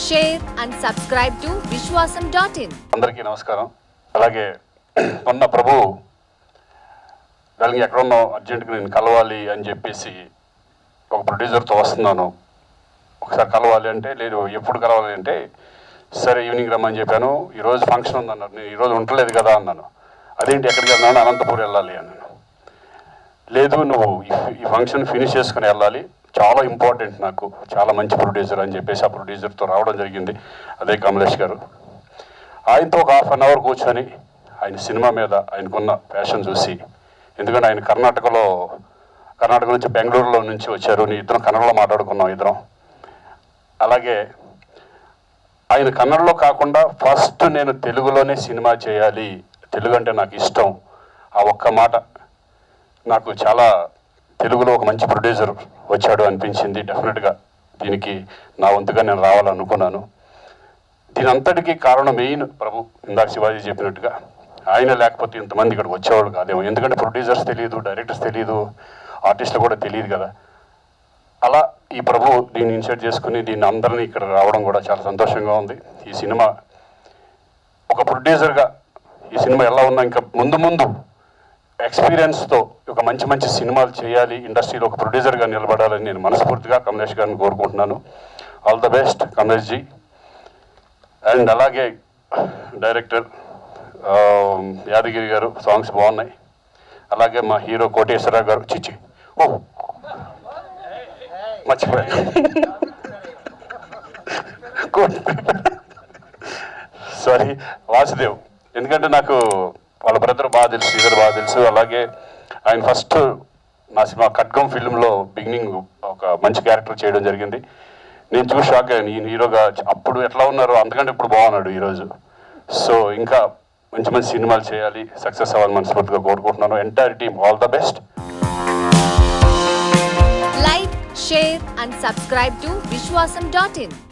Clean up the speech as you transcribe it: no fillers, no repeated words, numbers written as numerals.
share and subscribe to Vishwasam.in. అందరికీ నమస్కారం. అలాగే మొన్న ప్రభు దానికి ఎక్కడున్నో అర్జెంటుగా నేను కలవాలి అని చెప్పేసి ఒక ప్రొడ్యూసర్తో వస్తున్నాను, ఒకసారి కలవాలి అంటే లేదు ఎప్పుడు కలవాలి అంటే సరే ఈవినింగ్ రమ్మని చెప్పాను. ఈరోజు ఫంక్షన్ ఉందన్నారు, నేను ఈరోజు ఉండలేదు కదా అన్నాను. అదేంటి ఎక్కడికి వెళ్తున్నాను, అనంతపూర్ వెళ్ళాలి అన్నాను. లేదు నువ్వు ఈ ఫంక్షన్ ఫినిష్ చేసుకుని వెళ్ళాలి, చాలా ఇంపార్టెంట్, నాకు చాలా మంచి ప్రొడ్యూసర్ అని చెప్పేసి ఆ ప్రొడ్యూసర్తో రావడం జరిగింది. అదే కమలేష్ గారు. ఆయనతో ఒక హాఫ్ అన్ అవర్ కూర్చొని ఆయన సినిమా మీద ఆయనకున్న ప్యాషన్ చూసి, ఎందుకంటే ఆయన కర్ణాటక నుంచి బెంగళూరులో నుంచి వచ్చారు, నీ ఇద్దరం కన్నడలో మాట్లాడుకున్నాం ఇద్దరం. అలాగే ఆయన కన్నడలో కాకుండా ఫస్ట్ నేను తెలుగులోనే సినిమా చేయాలి, తెలుగు అంటే నాకు ఇష్టం, ఆ ఒక్క మాట నాకు చాలా తెలుగులో ఒక మంచి ప్రొడ్యూసర్ వచ్చాడు అనిపించింది. డెఫినెట్గా దీనికి నా వంతుగా నేను రావాలనుకున్నాను. దీని అంతటికీ కారణం మెయిన్ ప్రభు, ఇందాక శివాజీ చెప్పినట్టుగా ఆయన లేకపోతే ఇంతమంది ఇక్కడికి వచ్చేవాళ్ళు కాదేమో. ఎందుకంటే ప్రొడ్యూసర్స్ తెలియదు, డైరెక్టర్స్ తెలియదు, ఆర్టిస్టులు కూడా తెలియదు కదా. అలా ఈ ప్రభు దీన్ని ఇన్షర్ట్ చేసుకుని దీన్ని అందరినీ ఇక్కడ రావడం కూడా చాలా సంతోషంగా ఉంది. ఈ సినిమా ఒక ప్రొడ్యూసర్గా ఈ సినిమా ఎలా ఉన్నా ఇంకా ముందు ఎక్స్పీరియన్స్తో ఒక మంచి సినిమాలు చేయాలి, ఇండస్ట్రీలో ఒక ప్రొడ్యూసర్గా నిలబడాలని నేను మనస్ఫూర్తిగా కమలేష్ గారిని కోరుకుంటున్నాను. All the best Kamlesh ji. And అలాగే డైరెక్టర్ యాదగిరి గారు, సాంగ్స్ బాగున్నాయి. అలాగే మా హీరో కోటేశ్వరరావు గారు, చిచ్చి మర్చిపోయాను సారీ, వాసుదేవ్. ఎందుకంటే నాకు వాళ్ళ బ్రదర్ బాగా తెలుసు, శ్రీధర్ బాగా తెలుసు. అలాగే ఆయన ఫస్ట్ నా సినిమా ఖడ్గం ఫిల్మ్లో బిగినింగ్ ఒక మంచి క్యారెక్టర్ చేయడం జరిగింది. నేను చూసి షాక్ అయ్యాను, ఈయన హీరోగా అప్పుడు ఎట్లా ఉన్నారో అంతకంటే ఇప్పుడు బాగున్నాడు ఈరోజు. సో ఇంకా మంచి సినిమాలు చేయాలి, సక్సెస్ అవ్వాలని మనస్ఫూర్తిగా కోరుకుంటున్నాను. Entire team all the best. Like, share and subscribe to Vishwasam.in.